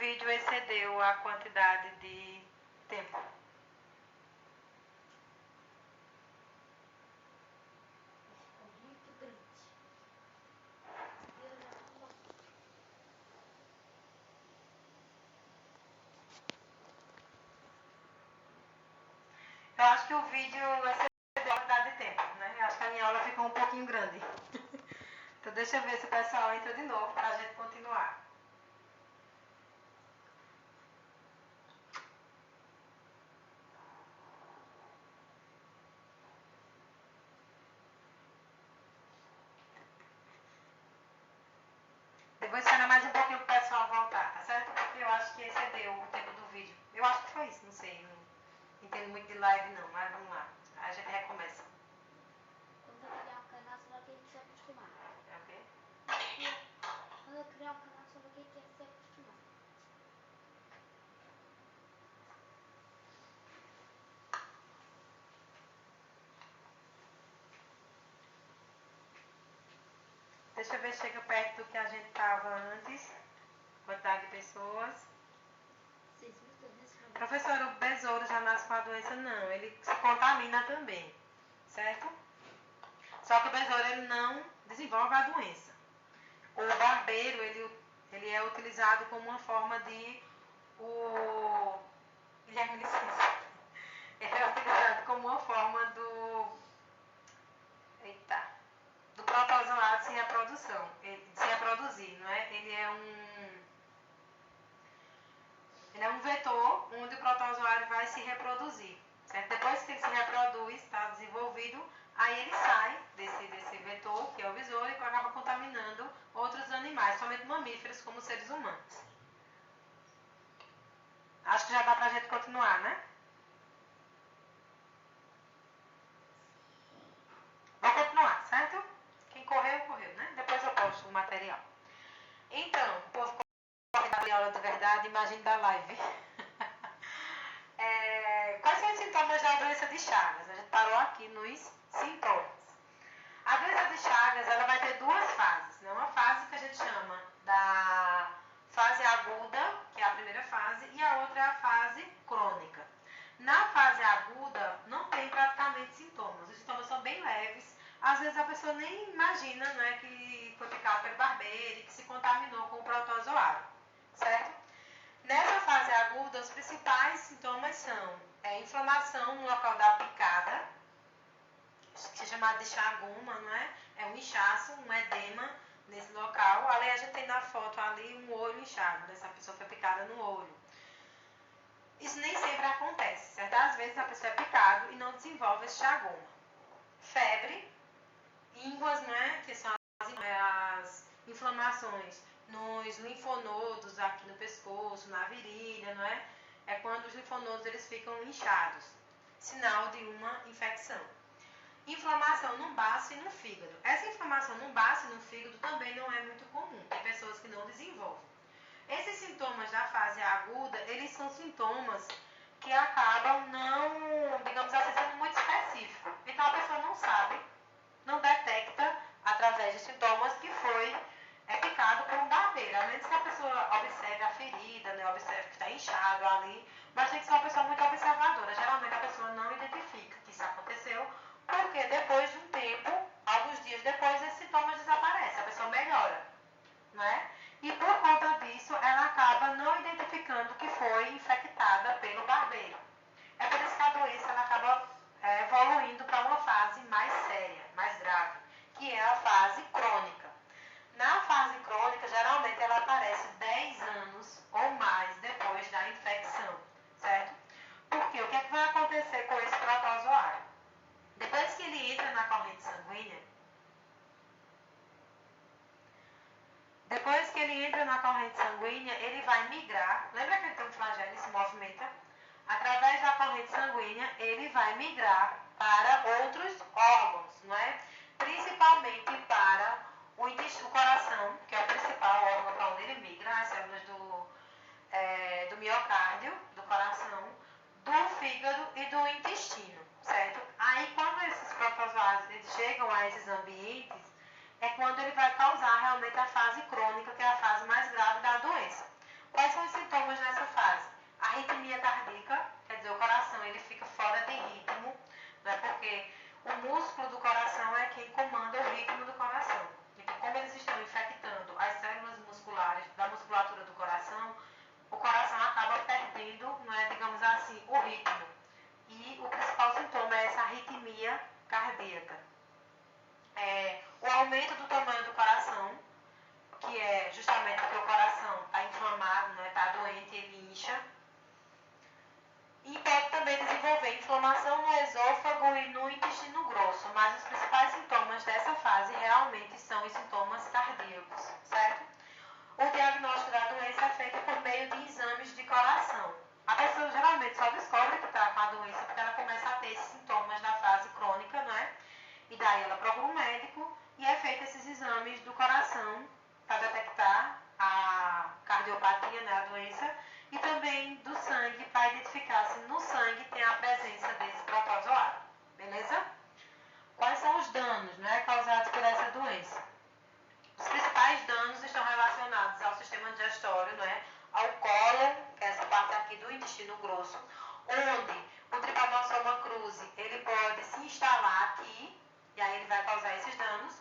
vídeo excedeu a quantidade de tempo. Eu acho que o vídeo excedeu a quantidade de tempo, né? Eu acho que a minha aula ficou um pouquinho grande. Então deixa eu ver se o pessoal entra de novo para a gente continuar. Depois espera mais um pouquinho para o pessoal voltar, tá certo? Porque eu acho que excedeu o tempo do vídeo. Eu acho que foi isso, não sei. Não entendo muito de live não, mas vamos lá. Aí a gente recomeça. Quando eu criar um canal, só vai ter que se acostumar. É o quê? Quando eu criar um canal, só vai ter que se acostumar. Deixa eu ver se chega perto do que a gente estava antes. Quantidade de pessoas. 6.290. Professor, o besouro já nasce com a doença? Não, ele se contamina também, certo? Só que o besouro ele não desenvolve a doença. O barbeiro, ele é utilizado como uma forma de... Guilherme, licença. Ele é utilizado como uma forma do protozoário se reproduzir, não é? Ele é um vetor onde o protozoário vai se reproduzir, certo? Depois que ele se reproduz, está desenvolvido, aí ele sai desse vetor, que é o besouro, e acaba contaminando outros animais, somente mamíferos, como seres humanos. Acho que já dá pra gente continuar, né? Vou continuar, certo? Quem correu, correu, né? Depois eu posto o material. Então, o povo corre da aula de verdade, imagine da live. Quais são os sintomas da doença de Chagas? A gente parou aqui nos sintomas. A doença de Chagas, ela vai ter duas fases, né? Uma fase que a gente chama da fase aguda, que é a primeira fase, e a outra é a fase crônica. Na fase aguda, não tem praticamente sintomas. Os sintomas são bem leves. Às vezes a pessoa nem imagina, né, que foi picada pelo barbeiro e que se contaminou com o protozoário, certo? Nessa fase aguda, os principais sintomas são inflamação no local da picada, que é chamado de chaguma, não é? É um inchaço, um edema nesse local. Ali a gente tem na foto ali um olho inchado, dessa pessoa foi picada no olho. Isso nem sempre acontece, certo? Às vezes a pessoa é picada e não desenvolve esse chaguma. Febre, ínguas, né? Que são as inflamações nos linfonodos aqui no pescoço, na virilha, não é? É quando os linfonodos eles ficam inchados, sinal de uma infecção. Inflamação no baço e no fígado. Essa inflamação no baço e no fígado também não é muito comum. Tem pessoas que não desenvolvem. Esses sintomas da fase aguda, eles são sintomas que acabam não, digamos assim, sendo muito específicos. Então a pessoa não sabe, não detecta através de sintomas que foi picado por um barbeiro. A menos que a pessoa observe a ferida, né, observe que está inchado ali, mas tem que ser uma pessoa muito observadora. Geralmente a pessoa não identifica que isso aconteceu, porque depois de um tempo, alguns dias depois, esses sintomas desaparecem, a pessoa melhora, não é? E por conta disso, ela acaba não identificando que foi infectada pelo barbeiro. É por isso que a doença ela acaba evoluindo para uma fase mais séria, mais grave, que é a fase crônica. Na fase crônica, geralmente ela aparece 10 anos ou mais depois da infecção, certo? Porque o que é que vai acontecer com esse protozoário? Depois que ele entra na corrente sanguínea, ele vai migrar. Lembra que ele tem um flagelo e se movimenta? Através da corrente sanguínea, ele vai migrar para outros órgãos, não é? Principalmente para o coração, que é o principal órgão para onde ele migra, as células do miocárdio, do coração, do fígado e do intestino, certo? Aí, quando esses protozoários eles chegam a esses ambientes, é quando ele vai causar realmente a fase crônica, que é a fase mais grave da doença. Quais são os sintomas cardíaca? O aumento do tamanho do coração, que é justamente porque o coração está inflamado, né, está doente, ele incha. E pode também desenvolver inflamação no esôfago e no intestino grosso, mas os principais sintomas dessa fase realmente são os sintomas cardíacos, certo? O diagnóstico da doença é feito por meio de exames de coração. A pessoa geralmente só descobre que está com a doença porque ela começa a ter esses sintomas na fase crônica, né? E daí ela procura um médico e é feito esses exames do coração para detectar a cardiopatia, né, a doença, e também do sangue para identificar se no sangue tem a presença desse protozoário, beleza? Quais são os danos, né, causados por essa doença? Os principais danos estão relacionados ao sistema digestório, né, ao cólon, que é essa parte aqui do intestino grosso, onde o Trypanosoma cruzi ele pode se instalar aqui, e aí ele vai causar esses danos,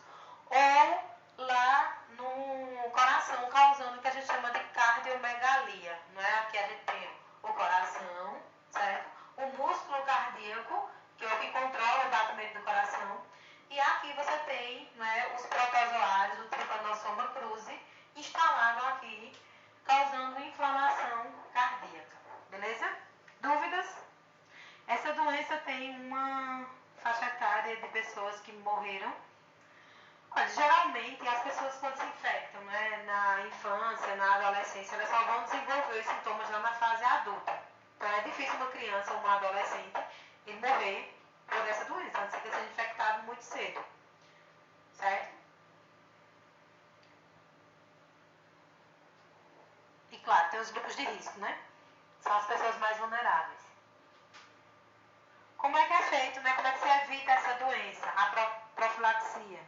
ou lá no coração, causando o que a gente chama de cardiomegalia, não é? Aqui a gente tem o coração, certo? O músculo cardíaco, que é o que controla o batimento do coração, e aqui você tem, né, os protozoários, o Trypanosoma cruzi, instalado aqui, causando inflamação cardíaca, beleza? Dúvidas? Essa doença tem uma faixa etária de pessoas que morreram. Olha, geralmente as pessoas quando se infectam, né, na infância, na adolescência, elas só vão desenvolver os sintomas lá na fase adulta. Então é difícil uma criança ou um adolescente ele morrer por essa doença, a não ser que seja infectado muito cedo, certo? E claro, tem os grupos de risco, né? São as pessoas mais vulneráveis. Como é que é feito, né? Como é que se evita essa doença, a profilaxia?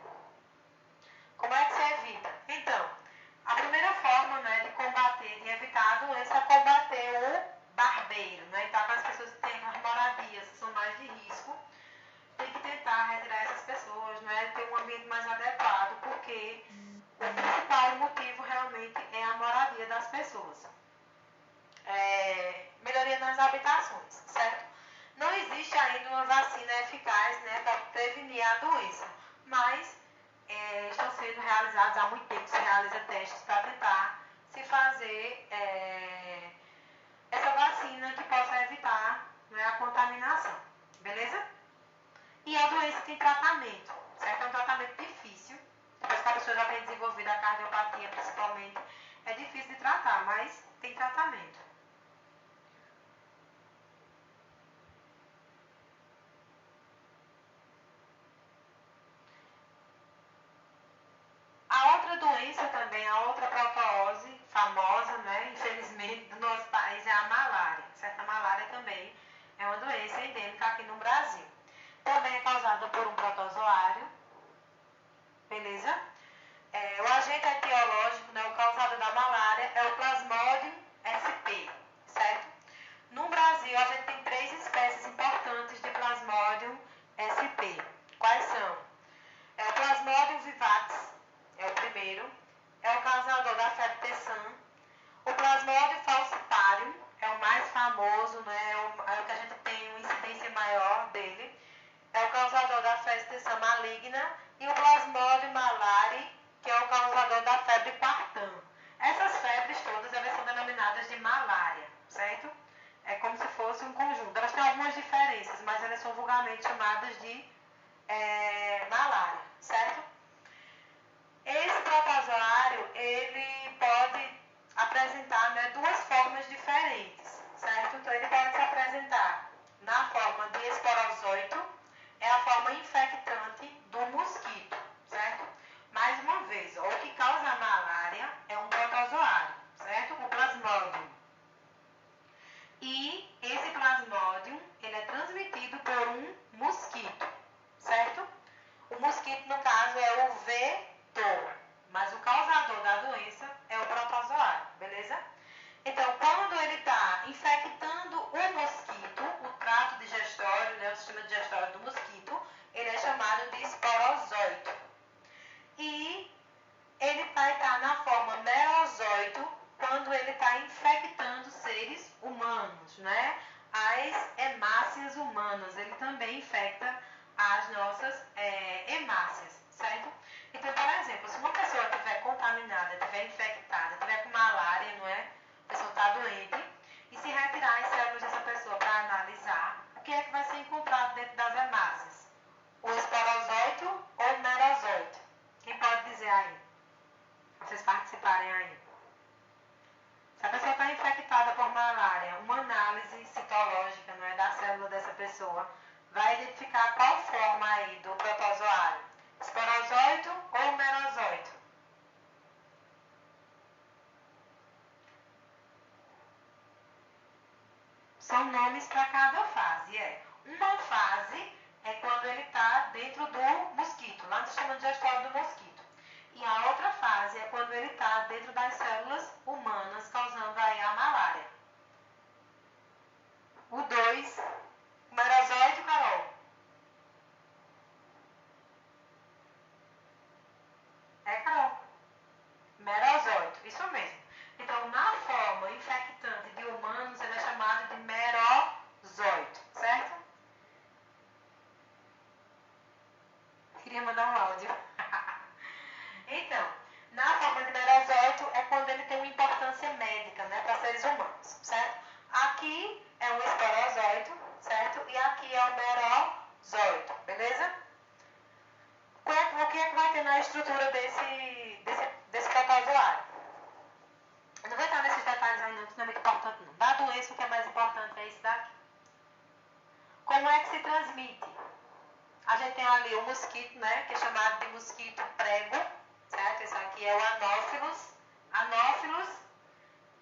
Como é que se evita? Então, a primeira forma, né, de combater, de evitar a doença é combater o barbeiro, né? Então, para as pessoas que têm as moradias que são mais de risco, tem que tentar retirar essas pessoas, né? Ter um ambiente mais adequado, porque o principal motivo realmente é a moradia das pessoas. Melhoria nas habitações, certo? Não existe ainda uma vacina eficaz, né, para prevenir a doença, mas estão sendo realizados, há muito tempo se realiza testes para tentar se fazer essa vacina que possa evitar, né, a contaminação, beleza? E a doença tem tratamento, certo? É um tratamento difícil, depois que a pessoa já tem desenvolvido a cardiopatia principalmente, é difícil de tratar, mas tem tratamento. A outra doença também, a outra protoose famosa, né, infelizmente, do nosso país é a malária. Certo? A malária também é uma doença endêmica aqui no Brasil. Também é causada por um protozoário, beleza? O agente etiológico, né, o causador da malária é o Plasmodium sp, certo? No Brasil, a gente tem 3 espécies importantes de Plasmodium sp. Quais são? O Plasmodium vivax, é o primeiro, é o causador da febre tessã. O Plasmodium falciparum é o mais famoso, né, é o que a gente tem uma incidência maior dele. É o causador da febre tessã maligna. E o Plasmodium malariae, que é o causador da febre quartã. Essas febres todas, elas são denominadas de malária, certo? É como se fosse um conjunto. Elas têm algumas diferenças, mas elas são vulgarmente chamadas de malária, certo? Esse protozoário, ele pode apresentar, né, 2 formas diferentes, certo? Então, ele pode se apresentar na forma de esporozóito, é a forma infectante do mosquito, certo? Mais uma vez, o que causa a malária é um protozoário, certo? O Plasmodium. E esse Plasmodium, ele é transmitido por um mosquito, certo? O mosquito, no caso, é o vetor, mas o causador da doença é o protozoário, beleza? Então, quando ele está infectando o mosquito, o trato digestório, né, o sistema digestório do mosquito, ele é chamado de esporozóito. E ele vai estar na forma merozoito quando ele está infectando seres humanos, né? As hemácias humanas, ele também infecta as nossas hemácias, certo? Então, por exemplo, se uma pessoa estiver contaminada, estiver infectada, estiver com malária, não é? A pessoa está doente, e se retirar as células dessa pessoa para analisar, o que é que vai ser encontrado dentro das hemácias? O esporozóito ou o merozóito? Quem pode dizer aí? Vocês participarem aí. Se a pessoa está infectada por malária, uma análise citológica, não é, da célula dessa pessoa vai identificar qual forma aí do protozoário, esporozóito ou merozóito. São nomes para cada fase. Uma fase é quando ele está dentro do mosquito, lá no sistema digestório do mosquito. E a outra fase é quando ele está dentro das células humanas, causando aí a malária. O 2, merozóito, Carol. Carol? Merozóito, isso mesmo. Então, na forma infectante de humanos, ele é chamado de merozóito, certo? Queria mandar um áudio. Então, na forma de merozóito é quando ele tem uma importância médica, né, para seres humanos, certo? Aqui é um esporozóito, certo? E aqui é o merozóito, beleza? O que é que vai ter na estrutura desse protozoário? Eu não vou entrar nesses detalhes ainda, não, que não é muito importante não. Da doença, o que é mais importante é isso daqui. Como é que se transmite? A gente tem ali o mosquito, né, que é chamado de mosquito prego, certo? Esse aqui é o anófilos,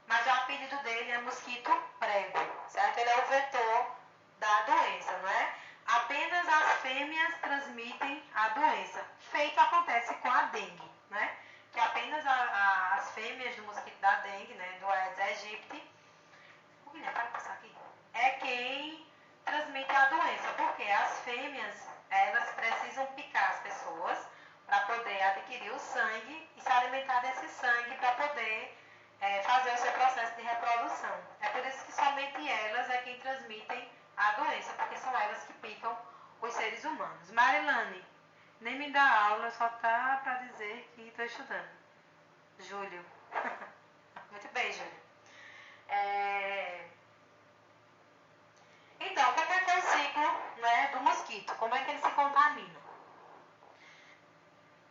mas o apelido dele é mosquito prego, certo? Ele é o vetor da doença, não é? Apenas as fêmeas transmitem a doença. Feito acontece com a dengue, né? Que apenas as fêmeas do mosquito da dengue, né, do Aedes aegypti, é quem transmite a doença, porque as fêmeas, elas precisam picar as pessoas para poder adquirir o sangue e se alimentar desse sangue para poder fazer o seu processo de reprodução. É por isso que somente elas é quem transmitem a doença, porque são elas que picam os seres humanos. Marilane, nem me dá aula, só tá para dizer que estou estudando. Júlio. Muito bem, Júlio. Então, o que é o ciclo, né, do mosquito? Como é que ele se contamina?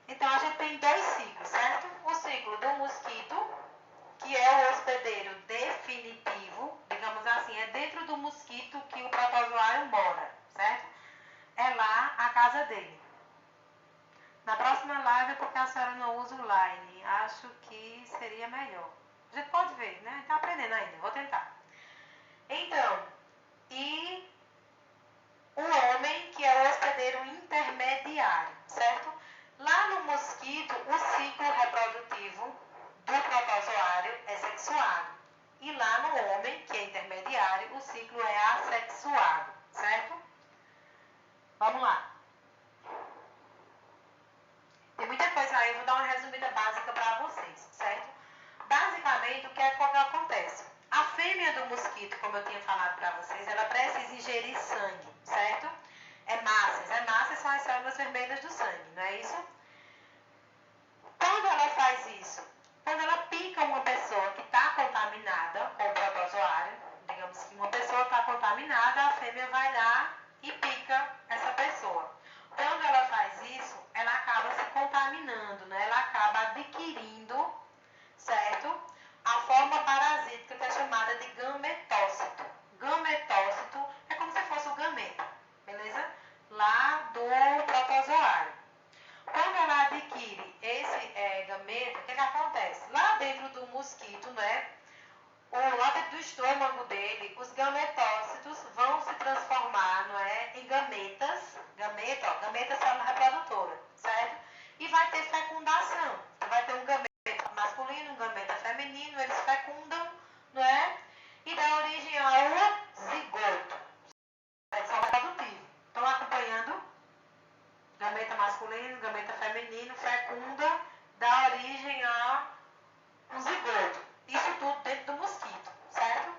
Então, a gente tem dois ciclos, certo? O ciclo do mosquito, que é o hospedeiro definitivo, digamos assim, é dentro do mosquito que o protozoário mora, certo? É lá a casa dele. Na próxima live, porque a senhora não usa o Line, acho que seria melhor. A gente pode ver, né? Está aprendendo ainda, vou tentar. Então, e o homem, que é o hospedeiro intermediário, certo? Lá no mosquito, o ciclo reprodutivo do protozoário é sexuado. E lá no homem, que é intermediário, o ciclo é assexuado, certo? Vamos lá. Tem muita coisa aí, eu vou dar uma resumida básica para vocês, certo? Basicamente, o que acontece? A fêmea do mosquito, como eu tinha falado para vocês, ela precisa ingerir sangue, certo? Hemácias são as células vermelhas do sangue, não é isso? Quando ela faz isso, quando ela pica uma pessoa que está contaminada com o protozoário, digamos que uma pessoa está contaminada, a fêmea vai lá e pica essa pessoa. Quando ela faz isso, ela acaba se contaminando, né? Ela acaba adquirindo, certo? A forma parasítica que é chamada de gametócito. Gametócito é como se fosse o gameta, beleza? Lá do protozoário. Quando ela adquire esse gameta, o que acontece? Lá dentro do mosquito, né? Lá dentro do estômago dele, os gametócitos vão se transformar, não é, em gametas. Gameta é célula reprodutora, certo? E vai ter fecundação. Então, vai ter um gameta masculino, um gameta feminino, eles fecundam, não é? E dá origem ao zigoto. É só reprodutivo. Estão acompanhando? Gameta masculino, gameta feminino, fecunda, dá origem a um zigoto. Isso tudo dentro do mosquito, certo?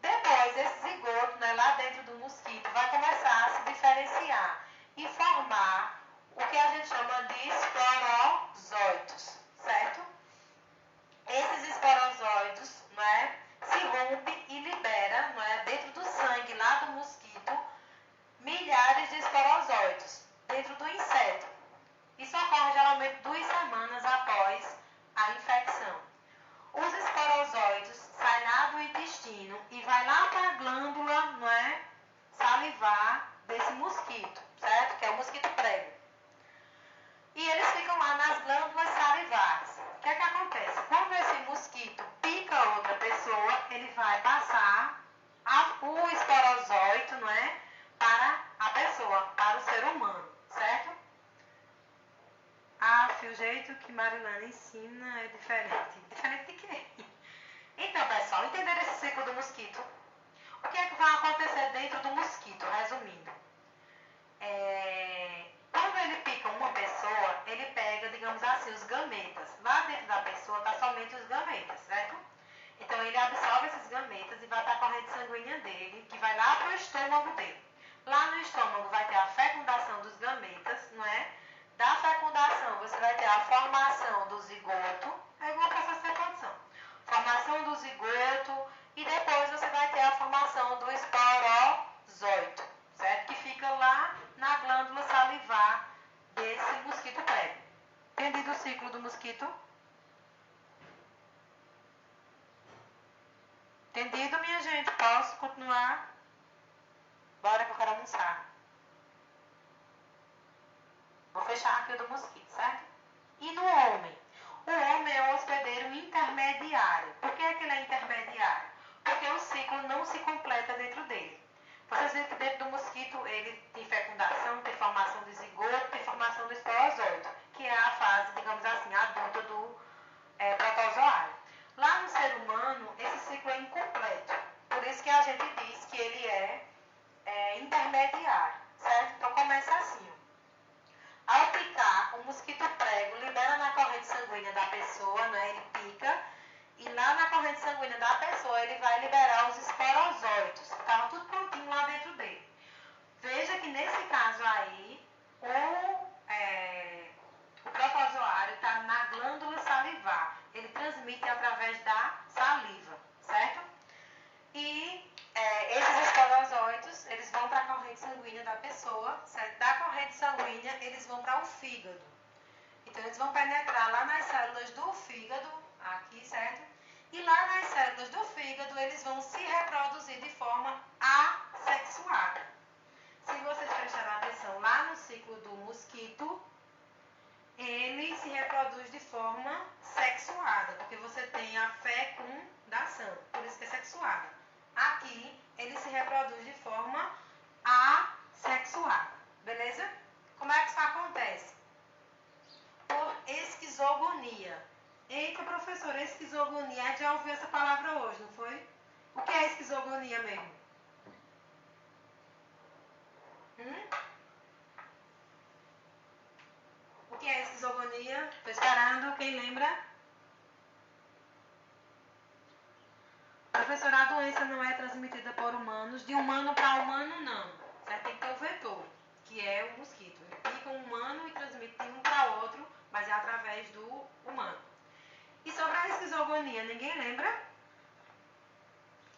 Depois, esse zigoto, né, lá dentro do mosquito, vai começar a se diferenciar e formar intestino e vai lá para a glândula, não é, salivar desse mosquito, certo? Que é o mosquito prego. E eles ficam lá nas glândulas salivares. O que é que acontece? Quando esse mosquito pica outra pessoa, ele vai passar o esporozóito, não é, para a pessoa, para o ser humano, certo? O jeito que Marilana ensina é diferente. Diferente de quê? Então, pessoal, entenderam esse ciclo do mosquito? O que é que vai acontecer dentro do mosquito, resumindo? Quando ele pica uma pessoa, ele pega, digamos assim, os gametas. Lá dentro da pessoa está somente os gametas, certo? Então, ele absorve esses gametas e vai para a corrente sanguínea dele, que vai lá para o estômago dele. Lá no estômago vai ter a fecundação dos gametas, não é? Da fecundação, você vai ter a formação do zigoto, é igual para essa reprodução. Formação do zigoto e depois você vai ter a formação do esporozóito, certo? Que fica lá na glândula salivar desse mosquito prego. Entendido o ciclo do mosquito? Entendido, minha gente? Posso continuar? Bora que eu quero almoçar. Vou fechar aqui o do mosquito, certo? E no homem? O homem é um hospedeiro intermediário. Por que ele é intermediário? Porque o ciclo não se completa dentro dele. Vocês viram que dentro do mosquito ele tem fecundação, tem formação de zigoto, tem formação do esporozóito, que é a fase, digamos assim, adulta do protozoário. Lá no ser humano, esse ciclo é incompleto. Por isso que a gente diz que ele é intermediário, certo? Então começa assim. Ao picar, o mosquito prego libera na corrente sanguínea da pessoa, né? Ele pica e lá na corrente sanguínea da pessoa ele vai liberar os esporozóitos. Estava tudo prontinho lá dentro dele. Veja que nesse caso aí, o protozoário está na glândula salivar. Ele transmite através da saliva, certo? E esses esporozóitos, eles vão para a corrente sanguínea da pessoa, certo? Da corrente sanguínea, eles vão para o fígado. Então, eles vão penetrar lá nas células do fígado, aqui, certo? E lá nas células do fígado, eles vão se reproduzir de forma assexuada. Se vocês prestarem atenção lá no ciclo do mosquito, ele se reproduz de forma sexuada, porque você tem a fecundação, por isso que é sexuada. Aqui, ele se reproduz de forma assexuada, beleza? Como é que isso acontece? Por esquizogonia. Eita, professora, esquizogonia, já ouviu essa palavra hoje, não foi? O que é esquizogonia mesmo? O que é esquizogonia? Estou esperando, quem lembra? Professora, a doença não é transmitida por humanos, de humano para humano não. Certo? Tem que ter o vetor, que é o mosquito. Ele pica um humano e transmite de um para outro, mas é através do humano. E sobre a esquizogonia, ninguém lembra?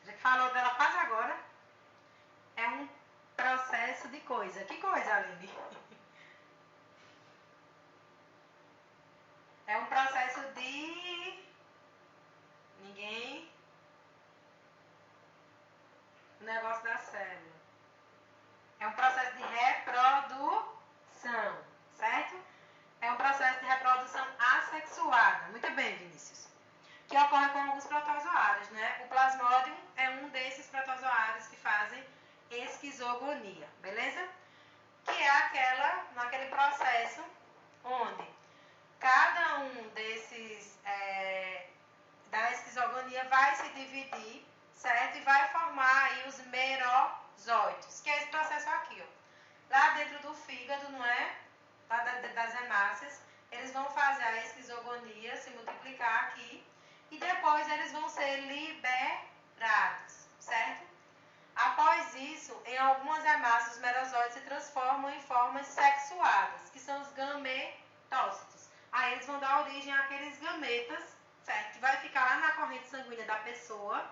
A gente falou dela quase agora. É um processo de coisa. Que coisa, Aline? É um processo de... Ninguém... O negócio da célula. É um processo de reprodução, certo? É um processo de reprodução assexuada. Muito bem, Vinícius. Que ocorre com alguns protozoários, né? O plasmodium é um desses protozoários que fazem esquizogonia, beleza? Que é naquele processo onde cada um desses da esquizogonia vai se dividir, certo? E vai formar aí os merozóitos, que é esse processo aqui, ó. Lá dentro do fígado, não é? Lá das hemácias, eles vão fazer a esquizogonia, se multiplicar aqui, e depois eles vão ser liberados, certo? Após isso, em algumas hemácias, os merozóitos se transformam em formas sexuadas, que são os gametócitos. Aí eles vão dar origem àqueles gametas, certo? Que vai ficar lá na corrente sanguínea da pessoa.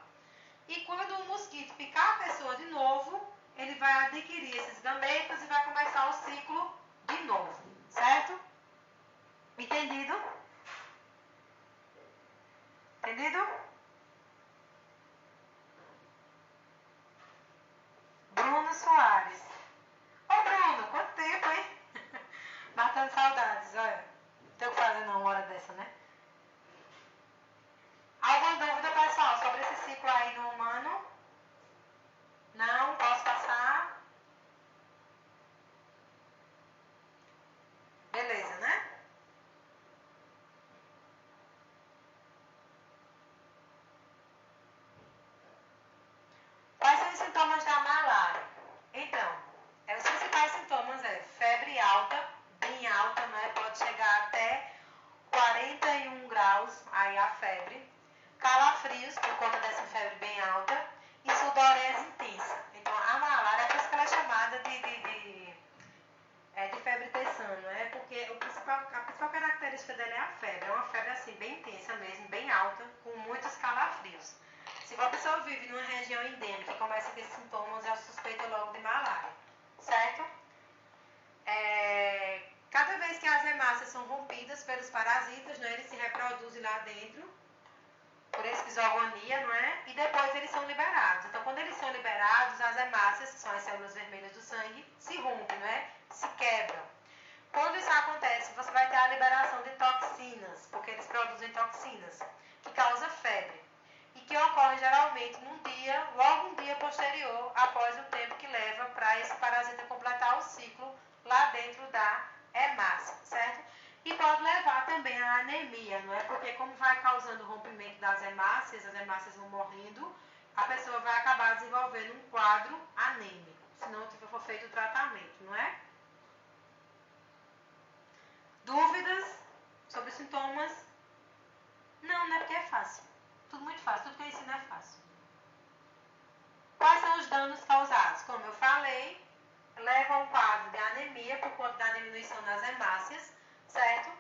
E quando o mosquito picar a pessoa de novo, ele vai adquirir esses gametas e vai começar o ciclo de novo, certo? Entendido? Entendido? característica dela é a febre. É uma febre assim, bem intensa mesmo, bem alta, com muitos calafrios. Se uma pessoa vive numa região endêmica e começa a ter sintomas, já suspeita logo de malária, certo? Cada vez que as hemácias são rompidas pelos parasitas, né, eles se reproduzem lá dentro, por esquizogonia, não é? E depois eles são liberados. Então, quando eles são liberados, as hemácias, que são as células vermelhas do sangue, se rompem, não é? Se quebram. Quando isso acontece, você vai ter a liberação de toxinas, porque eles produzem toxinas, que causam febre. E que ocorre geralmente logo um dia posterior, após o tempo que leva para esse parasita completar o ciclo lá dentro da hemácia, certo? E pode levar também à anemia, não é? Porque como vai causando o rompimento das hemácias, as hemácias vão morrendo, a pessoa vai acabar desenvolvendo um quadro anêmico, se não for feito o tratamento, não é? Dúvidas sobre sintomas? Não é porque é fácil. Tudo muito fácil, tudo que eu ensino é fácil. Quais são os danos causados? Como eu falei, leva a um quadro de anemia por conta da diminuição das hemácias, certo?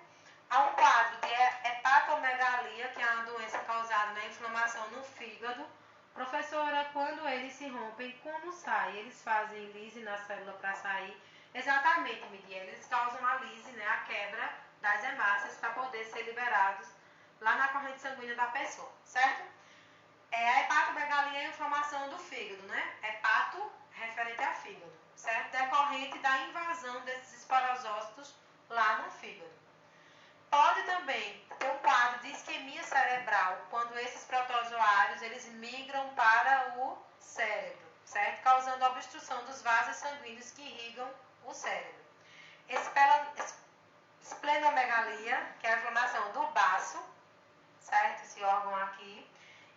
Há um quadro de hepatomegalia, que é uma doença causada na inflamação no fígado. Professora, quando eles se rompem, como sai? Eles fazem lise na célula para sair? Exatamente, Miguel. Eles causam a lise, né, a quebra das hemácias para poder ser liberados lá na corrente sanguínea da pessoa, certo? A hepatomegalia é a inflamação do fígado, né? Hepato, referente a fígado, certo? Decorrente da invasão desses esporosócitos lá no fígado. Pode também ter um quadro de isquemia cerebral, quando esses protozoários, eles migram para o cérebro, certo? Causando obstrução dos vasos sanguíneos que irrigam o cérebro. Esplenomegalia, que é a inflamação do baço, certo? Esse órgão aqui.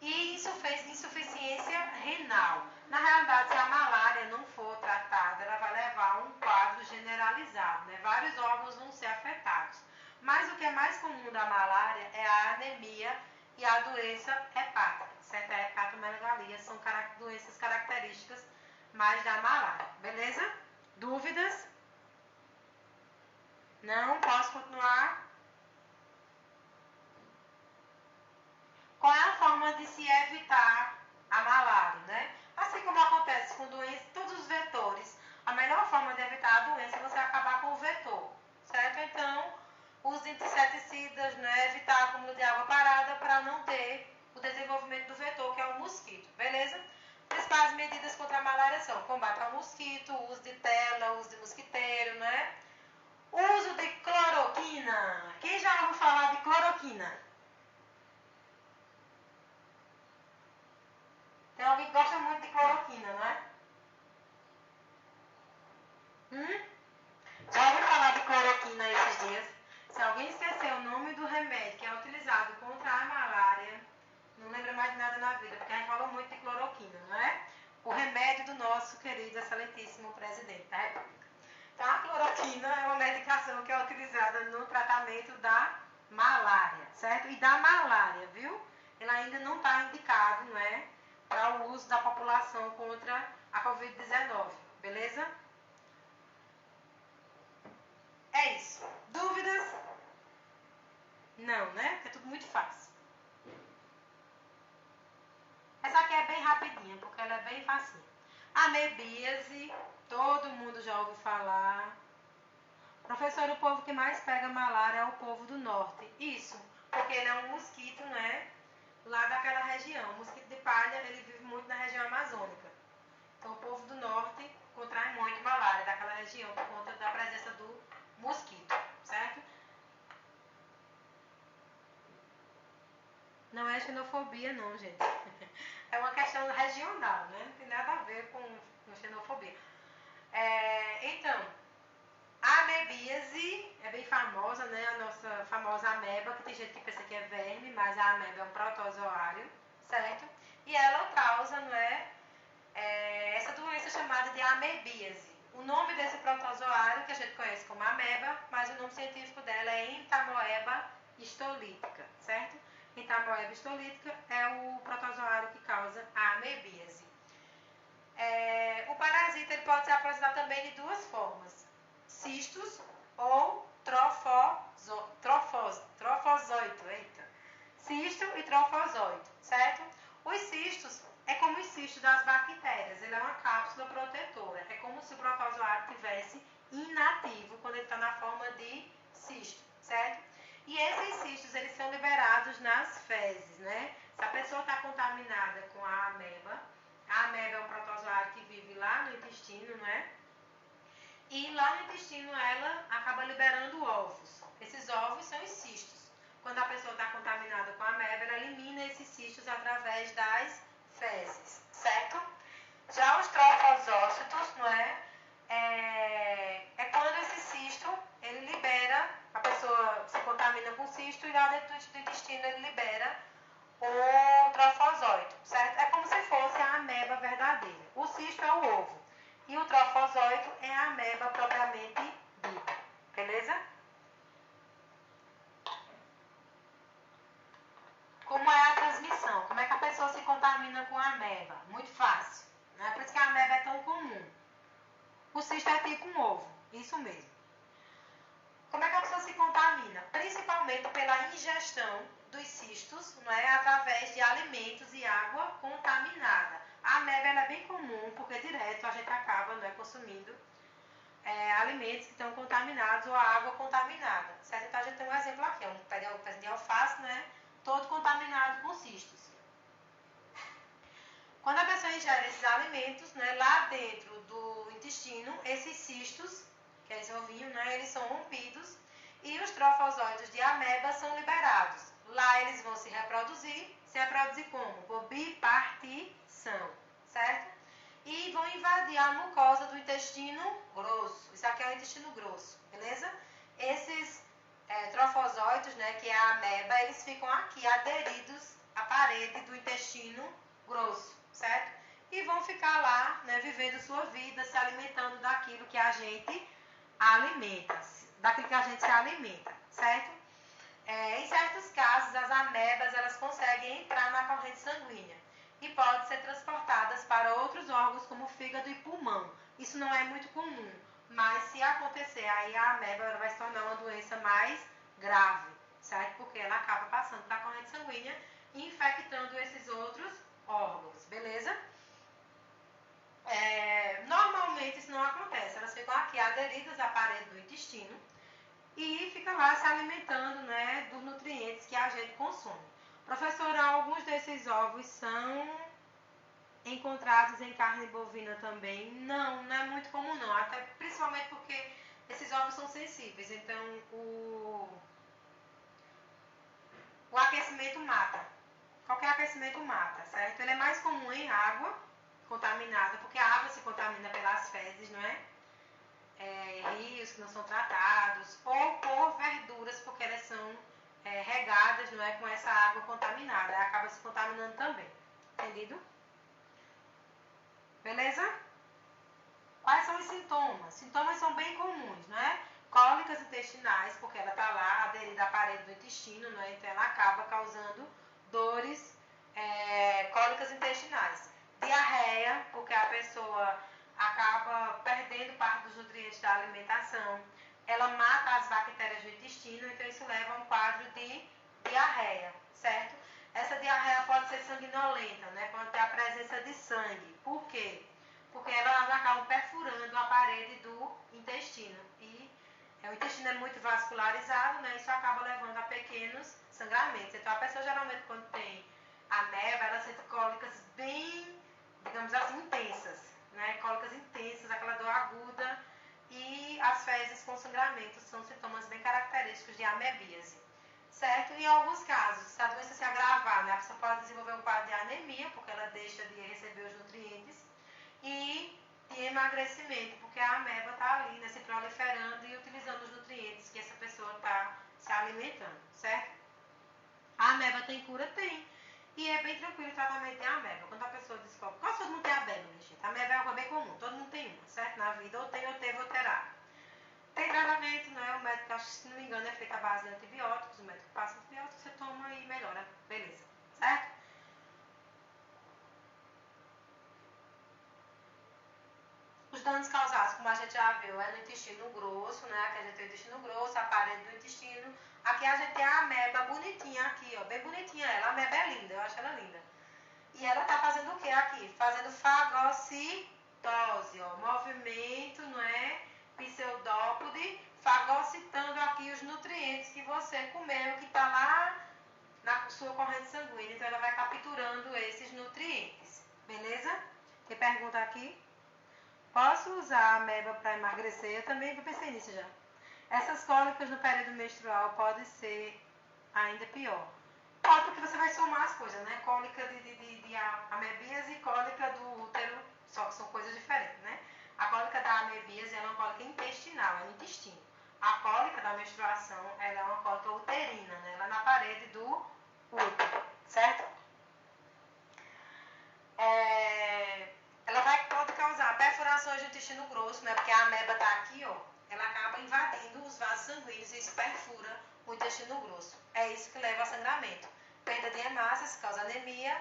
E insuficiência renal. Na realidade, se a malária não for tratada, ela vai levar a um quadro generalizado, né? Vários órgãos vão ser afetados. Mas o que é mais comum da malária é a anemia e a doença hepática, certo? A hepatomegalia são doenças características mais da malária, beleza? Dúvidas? Não? Posso continuar? Qual é a forma de se evitar a malária, né? Assim como acontece com doenças, todos os vetores, a melhor forma de evitar a doença é você acabar com o vetor, certo? Então, os inseticidas, né? Evitar acúmulo de água parada para não ter o desenvolvimento do vetor, que é o mosquito, beleza? Principais medidas contra a malária são combate ao mosquito, uso de tela, uso de mosquiteiro, né? Uso de cloroquina. Quem já ouviu falar de cloroquina? Tem alguém que gosta muito de cloroquina, não é? Já ouviu falar de cloroquina esses dias? Se alguém esquecer o nome do remédio que é utilizado contra a malária, não lembra mais de nada na vida, porque a gente falou muito de cloroquina, não é? O remédio do nosso querido, excelentíssimo presidente da República. Então, a cloroquina é uma medicação que é utilizada no tratamento da malária, certo? E da malária, viu? Ele ainda não está indicado, não é? Para o uso da população contra a Covid-19, beleza? É isso. Dúvidas? Não, né? É tudo muito fácil. Essa aqui é bem rapidinha, porque ela é bem fácil. Amebíase, todo mundo já ouviu falar. Professor, o povo que mais pega malária é o povo do norte. Isso, porque ele é um mosquito, né? Lá daquela região. O mosquito de palha, ele vive muito na região amazônica. Então, o povo do norte contrai muito malária daquela região por conta da presença do mosquito, certo? Não é xenofobia, não, gente. É uma questão regional, né? Não tem nada a ver com xenofobia. Então, a amebíase é bem famosa, né? A nossa famosa ameba, que tem gente que pensa que é verme, mas a ameba é um protozoário, certo? E ela causa, não é? Essa doença chamada de amebíase. O nome desse protozoário, que a gente conhece como ameba, mas o nome científico dela é Entamoeba histolítica, certo? Entamoeba histolítica é o protozoário que causa a amebíase. O parasita ele pode se apresentar também de duas formas: cistos ou trofosóito, eita. Cisto e trofosóito, certo? Os cistos é como os cistos das bactérias, ele é uma cápsula protetora. É como se o protozoário tivesse inativo quando ele está na forma de cisto, certo? E esses cistos, eles são liberados nas fezes, né? Se a pessoa está contaminada com a ameba é um protozoário que vive lá no intestino, né? E lá no intestino ela acaba liberando ovos. Esses ovos são os cistos. Quando a pessoa está contaminada com a ameba, ela elimina esses cistos através das fezes, certo? Já os trofosócitos, não é? É quando esse cisto, ele libera, a pessoa se contamina com cisto e lá dentro do intestino ele libera o trofosóito, certo? É como se fosse a ameba verdadeira. O cisto é o ovo e o trofosóito é a ameba propriamente dita, beleza? Como é a transmissão? Como é que a pessoa se contamina com a ameba? Muito fácil, né? Por isso que a ameba é tão comum. O cisto é tipo um ovo, isso mesmo. Como é que a pessoa se contamina? Principalmente pela ingestão dos cistos, não é? Através de alimentos e água contaminada. A ameba ela é bem comum, porque direto a gente acaba, não é, consumindo alimentos que estão contaminados ou a água contaminada, certo? Então a gente tem um exemplo aqui, um pé de alface, né? Todo contaminado com cistos. Quando a pessoa ingere esses alimentos, né, lá dentro do intestino, esses cistos, que é esse ovinho, né, eles são rompidos e os trofosóides de ameba são liberados. Lá eles vão se reproduzir como? Por bipartição, certo? E vão invadir a mucosa do intestino grosso. Isso aqui é o intestino grosso, beleza? Esses trofosóides, né, que é a ameba, eles ficam aqui aderidos à parede do intestino grosso, certo? E vão ficar lá, né, vivendo sua vida, se alimentando daquilo que a gente alimenta, daquilo que a gente se alimenta, certo? Em certos casos, as amebas elas conseguem entrar na corrente sanguínea e podem ser transportadas para outros órgãos como fígado e pulmão. Isso não é muito comum, mas se acontecer, aí a ameba ela vai se tornar uma doença mais grave, certo? Porque ela acaba passando da corrente sanguínea e infectando esses outros órgãos, beleza? Normalmente isso não acontece, elas ficam aqui aderidas à parede do intestino e ficam lá se alimentando, né, dos nutrientes que a gente consome. Professora, alguns desses ovos são encontrados em carne bovina também? Não é muito comum não, até principalmente porque esses ovos são sensíveis, então o aquecimento mata. Qualquer aquecimento mata, certo? Ele é mais comum em água contaminada, porque a água se contamina pelas fezes, não é? Rios que não são tratados, ou por verduras, porque elas são regadas, não é, com essa água contaminada, aí acaba se contaminando também, entendido? Beleza? Quais são os sintomas? Sintomas são bem comuns, não é? Cólicas intestinais, porque ela está lá aderida à parede do intestino, não é? Então ela acaba causando dores, cólicas intestinais. Diarreia, porque a pessoa acaba perdendo parte dos nutrientes da alimentação. Ela mata as bactérias do intestino, então isso leva a um quadro de diarreia, certo? Essa diarreia pode ser sanguinolenta, né? Pode ter a presença de sangue. Por quê? Porque elas acabam perfurando a parede do intestino. E o intestino é muito vascularizado, né? Isso acaba levando a pequenos sangramentos. Então a pessoa geralmente quando tem ameba, ela sente cólicas bem, digamos assim, intensas, né? Cólicas intensas, aquela dor aguda e as fezes com sangramento são sintomas bem característicos de amebíase, certo? Em alguns casos, se a doença se agravar, né, a pessoa pode desenvolver um quadro de anemia, porque ela deixa de receber os nutrientes, e de emagrecimento, porque a ameba está ali, né, se proliferando e utilizando os nutrientes que essa pessoa está se alimentando, certo? A ameba tem cura? Tem. E é bem tranquilo o tratamento de ameba. Quando a pessoa descobre, quase todo mundo tem ameba, minha gente. A ameba é algo bem comum, todo mundo tem uma, certo? Na vida, ou tem, ou teve, ou terá. Tem tratamento, né? O médico, acho que se não me engano, é feito à base de antibióticos. O médico passa antibióticos, você toma e melhora. Beleza, certo? Os danos causados por como a gente já viu, é no intestino grosso, né? Aqui a gente tem o intestino grosso, a parede do intestino. Aqui a gente tem a ameba bonitinha aqui, ó, bem bonitinha ela. A ameba é linda, eu acho ela linda. E ela tá fazendo o que aqui? Fazendo fagocitose, ó, movimento, não é? Pseudópode, fagocitando aqui os nutrientes que você comeu, que tá lá na sua corrente sanguínea. Então ela vai capturando esses nutrientes, beleza? Tem pergunta aqui? Posso usar a ameba para emagrecer? Eu também pensei nisso já. Essas cólicas no período menstrual podem ser ainda pior. Pode, porque você vai somar as coisas, né? Cólica de amebíase e cólica do útero, só que são coisas diferentes, né? A cólica da amebíase ela é uma cólica intestinal, é no intestino. A cólica da menstruação ela é uma cólica uterina, né? Ela é na parede do útero, certo? Ela pode causar perfurações do intestino grosso, né? Porque a ameba está aqui, ó. Ela acaba invadindo os vasos sanguíneos e isso perfura o intestino grosso. É isso que leva a sangramento. Perda de hemácias causa anemia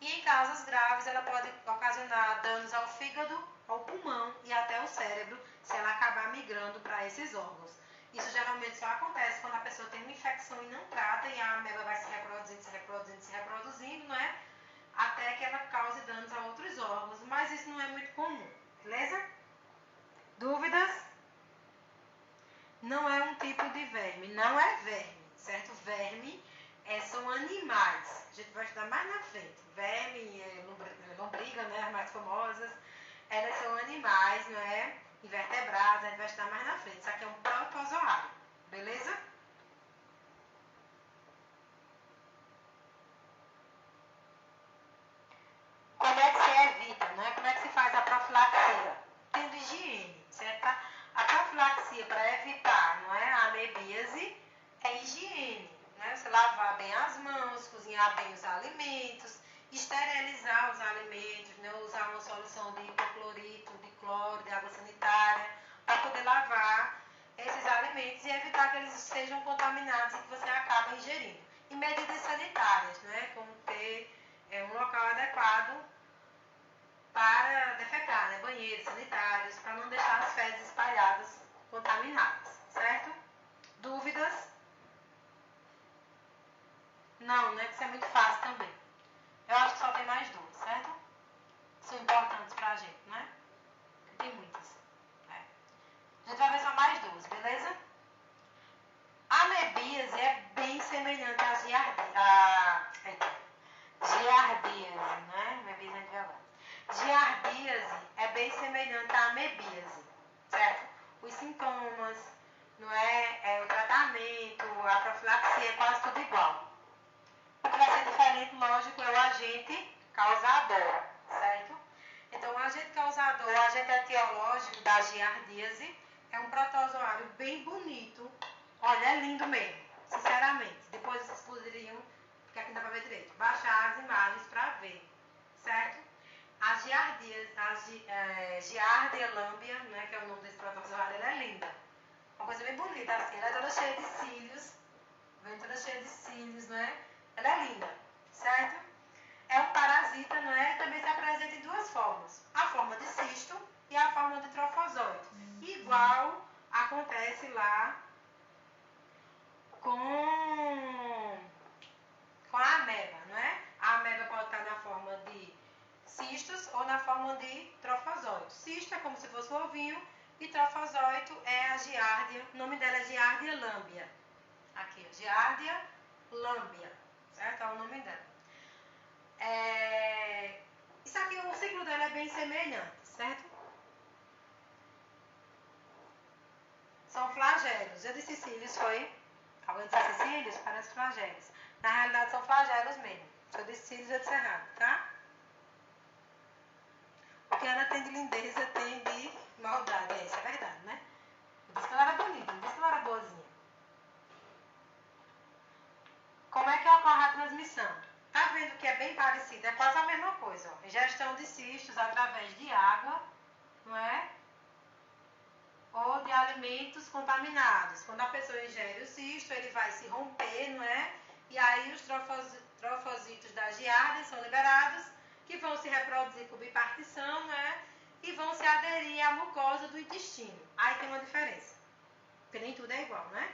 e em casos graves ela pode ocasionar danos ao fígado, ao pulmão e até ao cérebro se ela acabar migrando para esses órgãos. Isso geralmente só acontece quando a pessoa tem uma infecção e não trata e a ameba vai se reproduzindo, não é? Até que ela cause danos a outros órgãos, mas isso não é muito comum, beleza? Dúvidas? Não é um tipo de verme, não é verme, certo? Verme são animais, a gente vai estudar mais na frente. Verme, lombriga, né, as mais famosas, elas são animais, não é? Invertebrados, a gente vai estudar mais na frente. Isso aqui é um protozoário, beleza? Como é que se evita, né? Como é que se faz a profilaxia? Tendo higiene, certo? A profilaxia para evitar, não é, a amebíase é higiene, né? Você lavar bem as mãos, cozinhar bem os alimentos, esterilizar os alimentos, né? Usar uma solução de hipoclorito, de cloro, de água sanitária, para poder lavar esses alimentos e evitar que eles sejam contaminados e que você acabe ingerindo. E medidas sanitárias, né? Como ter um local adequado para defecar, né? Banheiros sanitários, para não deixar as fezes espalhadas, contaminadas, certo? Dúvidas? Não, né? Que isso é muito fácil também. Eu acho que só tem mais duas, certo? São importantes pra gente, né? Tem muitas. A gente vai ver só mais duas, beleza? A amebíase é bem semelhante à giardíase, né? Amebíase antiviolada. Giardíase é bem semelhante à amebíase, certo? Os sintomas, não é? O tratamento, a profilaxia, é quase tudo igual. O que vai ser diferente, lógico, é o agente causador, certo? Então, o agente causador, o agente etiológico da giardíase é um protozoário bem bonito. Olha, é lindo mesmo, sinceramente. Depois vocês poderiam, porque aqui não dá pra ver direito, baixar as imagens para ver, certo? A Giardia lambia, né, que é o nome desse protozoário, ela é linda. Uma coisa bem bonita, assim. Ela é toda cheia de cílios. Vem toda cheia de cílios, não é? Ela é linda, certo? É um parasita, não é? Também se apresenta em duas formas. A forma de cisto e a forma de trofosóide. Igual acontece lá com a ameba, não é? A ameba pode estar na forma de cistos ou na forma de trofosóito. Cisto é como se fosse um ovinho e trofosóito é a giardia. O nome dela é Giardia lambia. Aqui, Giardia lambia, certo? É o nome dela. Isso aqui, o ciclo dela é bem semelhante, certo? São flagelos. Eu disse cílios, foi? Alguém disse cílios? Parece flagelos. Na realidade, são flagelos mesmo. Se eu disse cílios, eu disse errado, tá? O que ela tem de lindeza tem de maldade. Isso é verdade, né? Eu disse que ela era bonita, não disse que ela era boazinha. Como é que ocorre a transmissão? Tá vendo que é bem parecido? É quase a mesma coisa. Ó. Ingestão de cistos através de água, não é? Ou de alimentos contaminados. Quando a pessoa ingere o cisto, ele vai se romper, não é? E aí os trofositos da giardia são liberados, que vão se reproduzir por bipartição, não é? e vão se aderir à mucosa do intestino. Aí tem uma diferença, porque nem tudo é igual, né?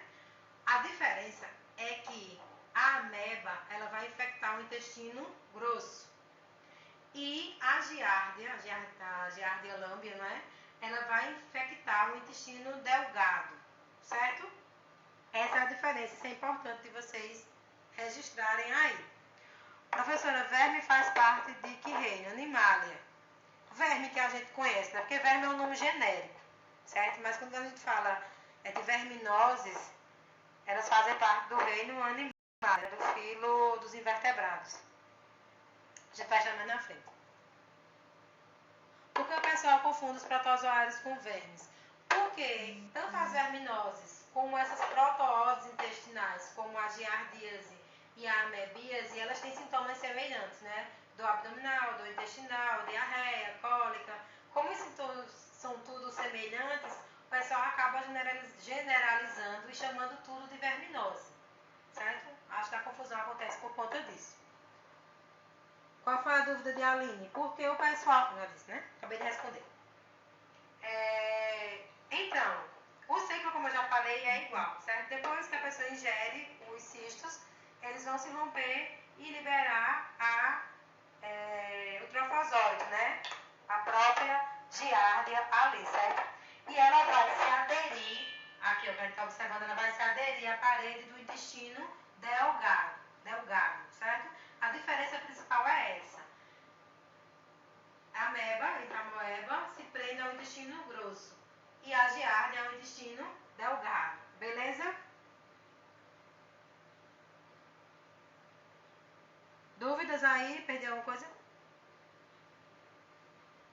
A diferença é que a ameba, ela vai infectar o intestino grosso. E a giardia lambia, né? Ela vai infectar o intestino delgado, certo? Essa é a diferença, isso é importante de vocês registrarem aí. Professora, verme faz parte de que reino? Animalia. Verme que a gente conhece, né? Porque verme é um nome genérico, certo? Mas quando a gente fala de verminoses, elas fazem parte do reino animal, do filo dos invertebrados. A gente vai chamar na frente. Por que o pessoal confunde os protozoários com vermes? Porque tanto as verminoses como essas protozoários intestinais, como a giardíase e a amebíase, elas têm sintomas semelhantes, né? Do abdominal, do intestinal, diarreia, cólica. Como esses sintomas são tudo semelhantes, o pessoal acaba generalizando e chamando tudo de verminose, certo? Acho que a confusão acontece por conta disso. Qual foi a dúvida de Aline? Porque o pessoal... Já disse, né? Acabei de responder. Então, o ciclo, como eu já falei, é igual, certo? Depois que a pessoa ingere os cistos, eles vão se romper e liberar o trofosóide, né? A própria giardia ali, certo? E ela vai se aderir, aqui ó, que a gente está observando, ela vai se aderir à parede do intestino delgado, certo? A diferença principal é essa. A ameba, a amoeba, se prende ao intestino grosso e a giardia ao intestino delgado, beleza? Dúvidas aí? Perdeu alguma coisa?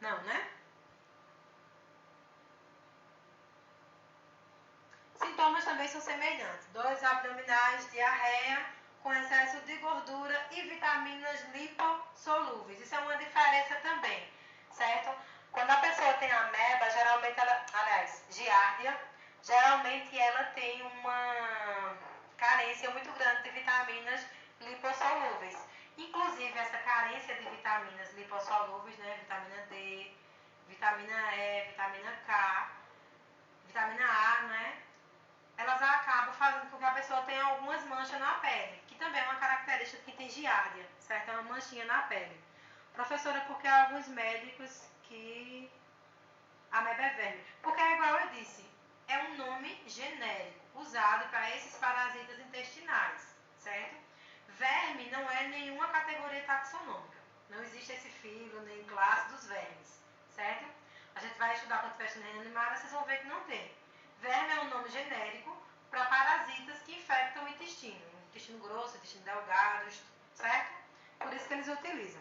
Não, né? Sintomas também são semelhantes. Dores abdominais, diarreia, com excesso de gordura e vitaminas lipossolúveis. Isso é uma diferença também, certo? Quando a pessoa tem ameba, geralmente giardia, geralmente ela tem uma carência muito grande de vitaminas lipossolúveis. Inclusive, essa carência de vitaminas lipossolúveis, né? Vitamina D, vitamina E, vitamina K, vitamina A, né? Elas acabam fazendo com que a pessoa tenha algumas manchas na pele, que também é uma característica de quem tem giardia, certo? É uma manchinha na pele. Professora, porque há alguns médicos que a ameba é verme? Porque é igual eu disse, é um nome genérico, usado para esses parasitas intestinais, certo? Verme não é nenhuma categoria taxonômica. Não existe esse filo, nem classe dos vermes, certo? A gente vai estudar quando estiver estudando reino animal, vocês vão ver que não tem. Verme é um nome genérico para parasitas que infectam o intestino grosso, intestino delgado, certo? Por isso que eles utilizam.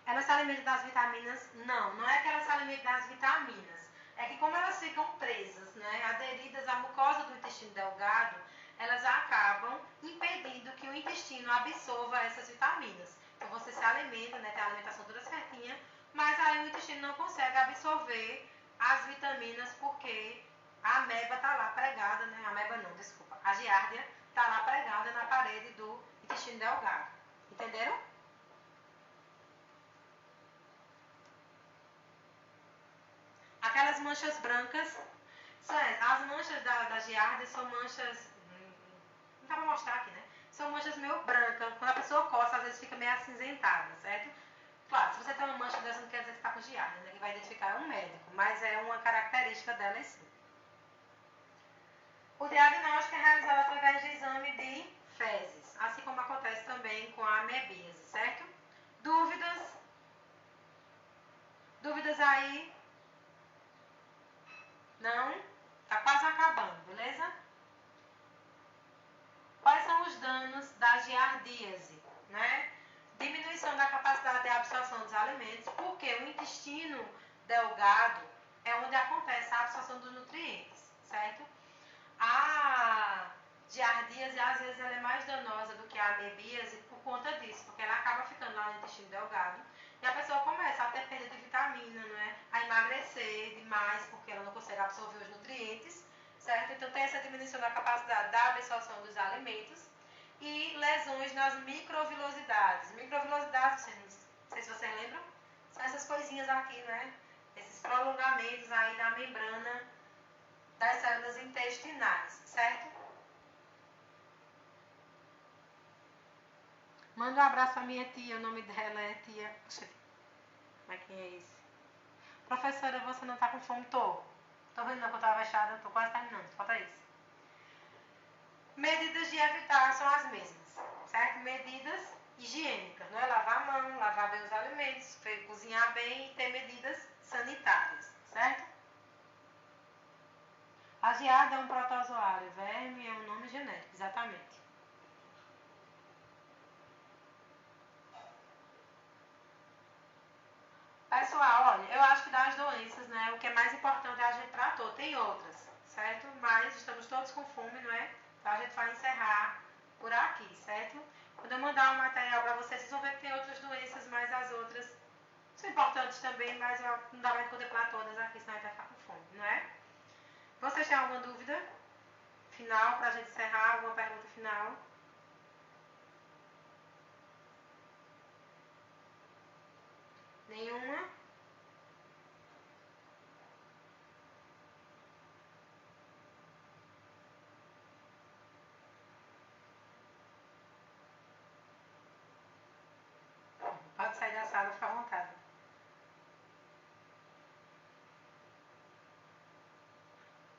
Elas se alimentam das vitaminas? Não é que elas se alimentam das vitaminas. É que como elas ficam presas, né, aderidas à mucosa do intestino delgado, elas acabam impedindo que o intestino absorva essas vitaminas. Então você se alimenta, né, tem a alimentação toda certinha, mas aí o intestino não consegue absorver as vitaminas porque a ameba está lá pregada, né? A ameba não, desculpa. A giardia está lá pregada na parede do intestino delgado. Entenderam? Aquelas manchas brancas, as manchas da giardia são manchas, não dá pra mostrar aqui, né? São manchas meio brancas. Quando a pessoa coça, às vezes fica meio acinzentada, certo? Claro, se você tem uma mancha dessa, não quer dizer que está com giardia, né? Que vai identificar é um médico, mas é uma característica dela sim. O diagnóstico é realizado através de exame de fezes, assim como acontece também com a amebíase, certo? Dúvidas? Dúvidas aí? Não? Tá quase acabando, beleza? Quais são os danos da giardíase, né? Diminuição da capacidade de absorção dos alimentos, porque o intestino delgado é onde acontece a absorção dos nutrientes, certo? A giardíase, às vezes, ela é mais danosa do que a amebíase por conta disso, porque ela acaba ficando lá no intestino delgado e a pessoa começa a ter perda de vitamina, né? A emagrecer demais, porque ela não consegue absorver os nutrientes, certo? Então tem essa diminuição da capacidade da absorção dos alimentos e lesões nas microvilosidades. Microvilosidades, não sei se vocês lembram, são essas coisinhas aqui, né? Esses prolongamentos aí da membrana das células intestinais, certo? Manda um abraço pra minha tia, o nome dela é tia... Mas quem é esse? Professora, você não tá com fome? Tô vendo não que eu tava fechada, tô quase terminando, falta isso. Medidas de evitar são as mesmas, certo? Medidas higiênicas, não é? Lavar a mão, lavar bem os alimentos, cozinhar bem e ter medidas sanitárias, certo? A geada é um protozoário, verme é um nome genético, exatamente. Pessoal, olha, eu acho que das doenças, né, o que é mais importante é a gente tratou. Tem outras, certo? Mas estamos todos com fome, não é? Então a gente vai encerrar por aqui, certo? Quando eu mandar o material para vocês, vocês vão ver que tem outras doenças, mas as outras são importantes também, mas não dá mais de contemplar todas aqui, senão a gente vai ficar com fome, não é? Vocês têm alguma dúvida final para a gente encerrar? Alguma pergunta final? Nenhuma? Pode sair da sala, fica à vontade.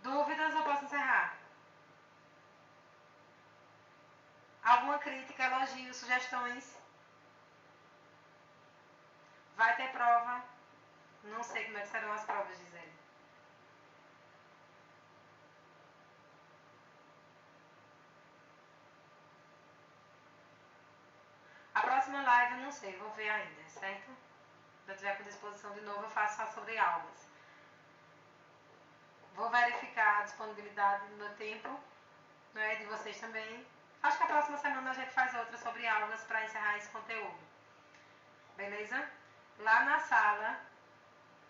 Dúvidas ou posso encerrar? Alguma crítica, elogio, sugestões? Vai ter prova? Não sei como é que serão as provas, Gisele. A próxima live eu não sei, vou ver ainda, certo? Se eu tiver com disposição de novo, eu faço só sobre aulas. Vou verificar a disponibilidade do meu tempo, não é? De vocês também. Acho que a próxima semana a gente faz outra sobre aulas para encerrar esse conteúdo. Beleza? Lá na sala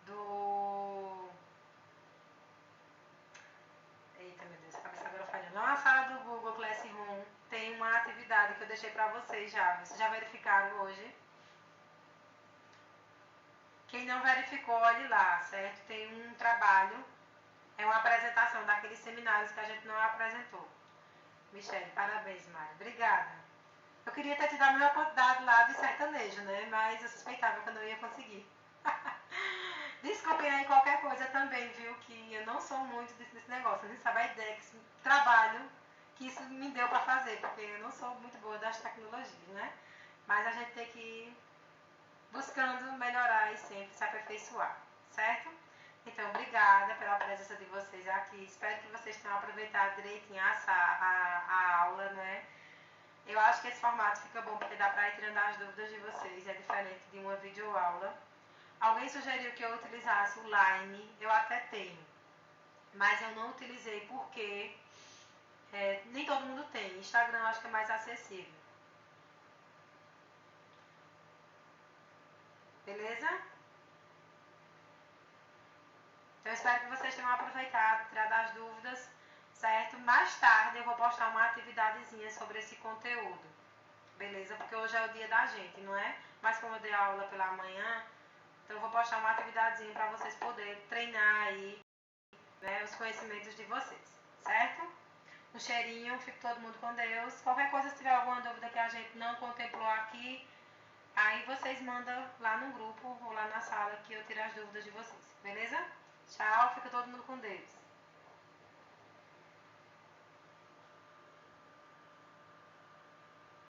do... Eita, meu Deus, a cabeça agora falhando. Lá na sala do Google Classroom tem uma atividade que eu deixei para vocês já. Vocês já verificaram hoje? Quem não verificou, olhe lá, certo? Tem um trabalho, é uma apresentação daqueles seminários que a gente não apresentou. Michele, parabéns, Mari. Obrigada. Eu queria ter te dado a minha quantidade lá de sertanejo, né? Mas eu suspeitava que eu não ia conseguir. Desculpem aí qualquer coisa também, viu? Que eu não sou muito desse negócio. Nem sabe a ideia, que esse trabalho que isso me deu pra fazer, porque eu não sou muito boa das tecnologias, né? Mas a gente tem que ir buscando melhorar e sempre se aperfeiçoar, certo? Então, obrigada pela presença de vocês aqui. Espero que vocês tenham aproveitado direitinho a aula, né? Eu acho que esse formato fica bom porque dá para ir tirando as dúvidas de vocês. É diferente de uma videoaula. Alguém sugeriu que eu utilizasse o Line. Eu até tenho, mas eu não utilizei porque nem todo mundo tem. Instagram eu acho que é mais acessível. Beleza? Então, eu espero que vocês tenham aproveitado, tirado as dúvidas, certo? Mais tarde eu vou postar uma atividadezinha sobre esse conteúdo, beleza? Porque hoje é o dia da gente, não é? Mas como eu dei aula pela manhã, então eu vou postar uma atividadezinha para vocês poderem treinar aí, né, os conhecimentos de vocês, certo? Um cheirinho, fique todo mundo com Deus. Qualquer coisa, se tiver alguma dúvida que a gente não contemplou aqui, aí vocês mandam lá no grupo ou lá na sala que eu tiro as dúvidas de vocês, beleza? Tchau, fica todo mundo com Deus.